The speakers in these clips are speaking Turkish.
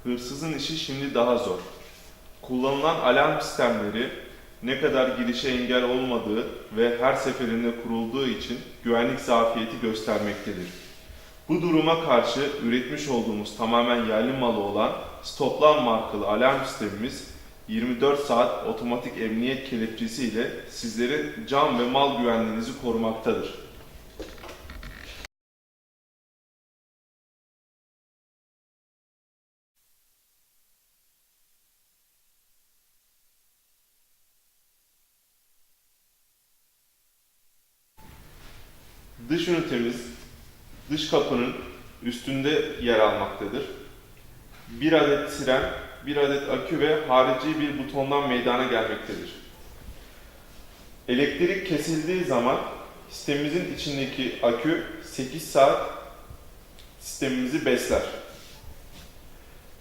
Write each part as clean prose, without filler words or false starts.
Hırsızın işi şimdi daha zor. Kullanılan alarm sistemleri ne kadar girişe engel olmadığı ve her seferinde kurulduğu için güvenlik zafiyeti göstermektedir. Bu duruma karşı üretmiş olduğumuz tamamen yerli malı olan Stoplan markalı alarm sistemimiz 24 saat otomatik emniyet kelepçesi ile sizlerin can ve mal güvenliğinizi korumaktadır. Dış ünitemiz dış kapının üstünde yer almaktadır. Bir adet siren, bir adet akü ve harici bir butondan meydana gelmektedir. Elektrik kesildiği zaman sistemimizin içindeki akü 8 saat sistemimizi besler.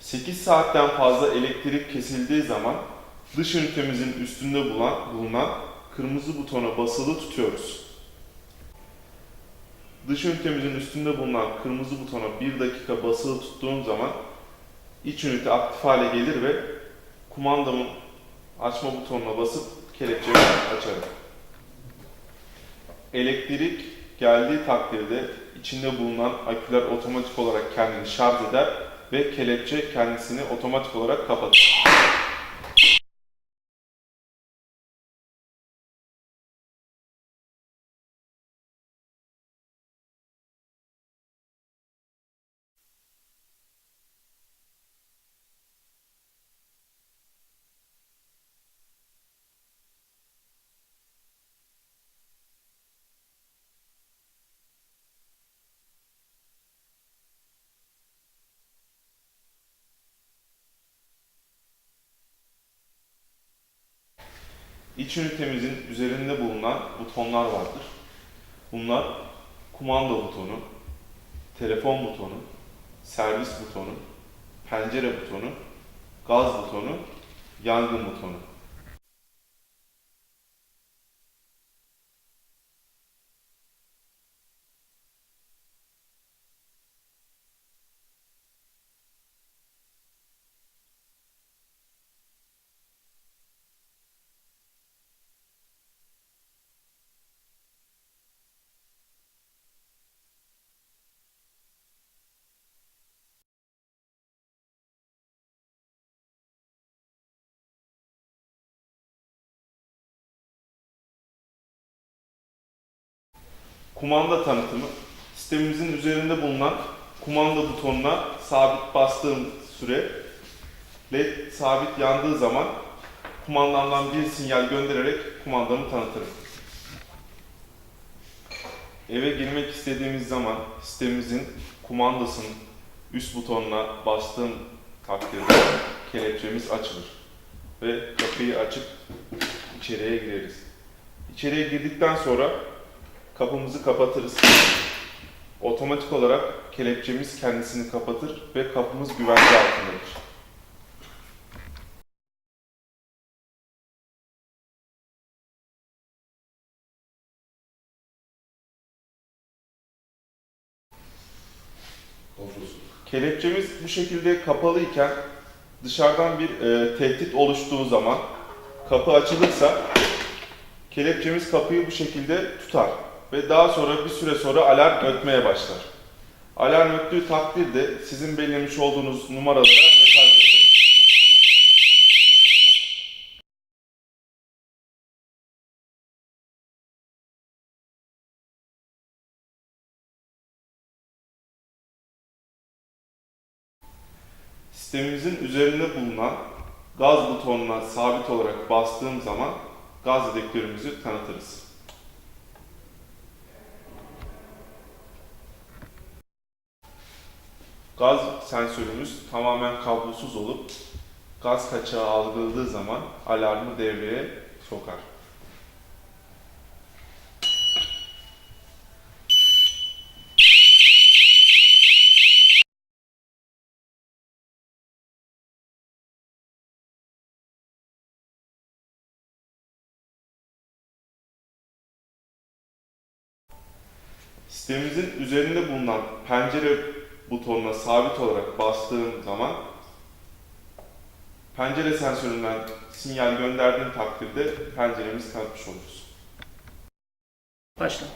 8 saatten fazla elektrik kesildiği zaman dış ünitemizin üstünde bulunan kırmızı butona basılı tutuyoruz. Dış ünitemizin üstünde bulunan kırmızı butona 1 dakika basılı tuttuğum zaman iç ünite aktif hale gelir ve kumandamın açma butonuna basıp kelepçeyi açarım. Elektrik geldiği takdirde içinde bulunan aküler otomatik olarak kendini şarj eder ve kelepçe kendisini otomatik olarak kapatır. İç ünitemizin üzerinde bulunan butonlar vardır. Bunlar kumanda butonu, telefon butonu, servis butonu, pencere butonu, gaz butonu, yangın butonu. Kumanda tanıtımı, sistemimizin üzerinde bulunan kumanda butonuna sabit bastığım süre led sabit yandığı zaman kumandamdan bir sinyal göndererek kumandamı tanıtırım. Eve girmek istediğimiz zaman sistemimizin kumandasının üst butonuna bastığım takdirde kelepçemiz açılır ve kapıyı açıp içeriye gireriz. İçeriye girdikten sonra kapımızı kapatırız. Otomatik olarak kelepçemiz kendisini kapatır ve kapımız güvence altındadır. Kelepçemiz bu şekilde kapalı iken dışarıdan bir tehdit oluştuğu zaman kapı açılırsa kelepçemiz kapıyı bu şekilde tutar ve daha sonra bir süre sonra alarm ötmeye başlar. Alarm öttüğü takdirde sizin belirlemiş olduğunuz numaralara mesaj verir. Sistemimizin üzerinde bulunan gaz butonuna sabit olarak bastığım zaman gaz dedektörümüzü tanıtırız. Gaz sensörümüz tamamen kablosuz olup gaz kaçağı algıladığı zaman alarmı devreye sokar. Sistemimizin üzerinde bulunan pencere butonuna sabit olarak bastığım zaman Pencere sensöründen sinyal gönderdiğim takdirde penceremizi kapatmış oluruz. Başla.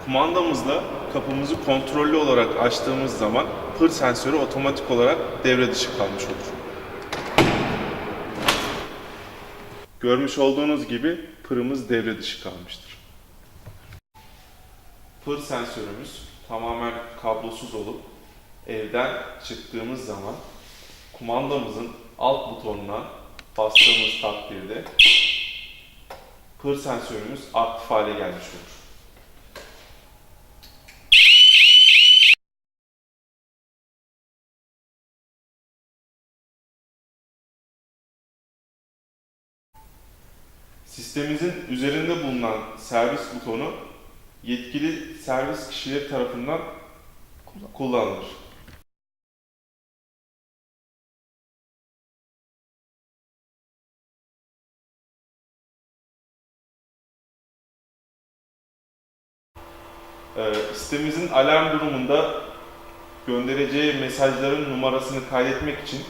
Kumandamızla kapımızı kontrollü olarak açtığımız zaman pır sensörü otomatik olarak devre dışı kalmış olur. Görmüş olduğunuz gibi pırımız devre dışı kalmıştır. Pır sensörümüz tamamen kablosuz olup evden çıktığımız zaman kumandamızın alt butonuna bastığımız takdirde pır sensörümüz aktif hale gelmiş olur. Sistemimizin üzerinde bulunan servis butonu yetkili servis kişileri tarafından kullanılır. Sitemizin alarm durumunda göndereceği mesajların numarasını kaydetmek için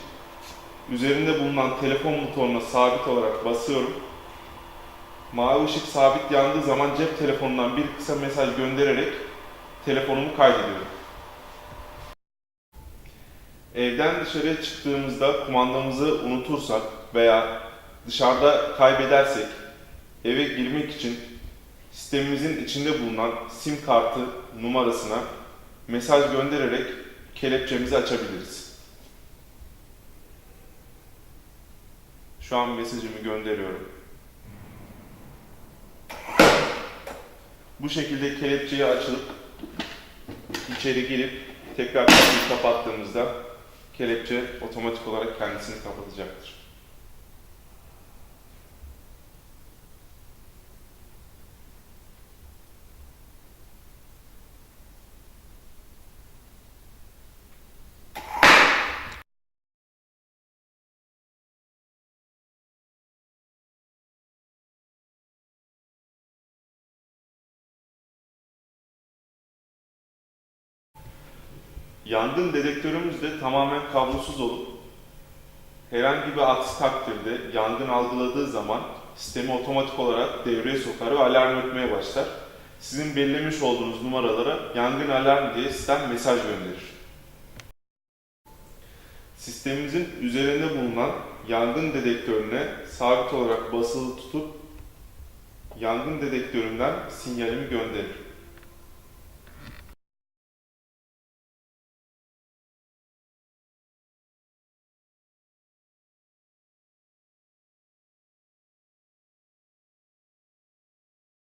üzerinde bulunan telefon butonuna sabit olarak basıyorum. Mavi ışık sabit yandığı zaman cep telefonundan bir kısa mesaj göndererek telefonumu kaydediyorum. Evden dışarıya çıktığımızda kumandamızı unutursak veya dışarıda kaybedersek eve girmek için sistemimizin içinde bulunan sim kartı numarasına mesaj göndererek kelepçemizi açabiliriz. Şu an mesajımı gönderiyorum. Bu şekilde kelepçeyi açılıp içeri girip tekrar kapıyı kapattığımızda kelepçe otomatik olarak kendisini kapatacaktır. Yangın dedektörümüz de tamamen kablosuz olup herhangi bir aksi takdirde yangın algıladığı zaman sistemi otomatik olarak devreye sokar ve alarm ötmeye başlar. Sizin belirlemiş olduğunuz numaralara yangın alarm diye sistem mesaj gönderir. Sistemimizin üzerinde bulunan yangın dedektörüne sabit olarak basılı tutup yangın dedektöründen sinyalimi gönderir.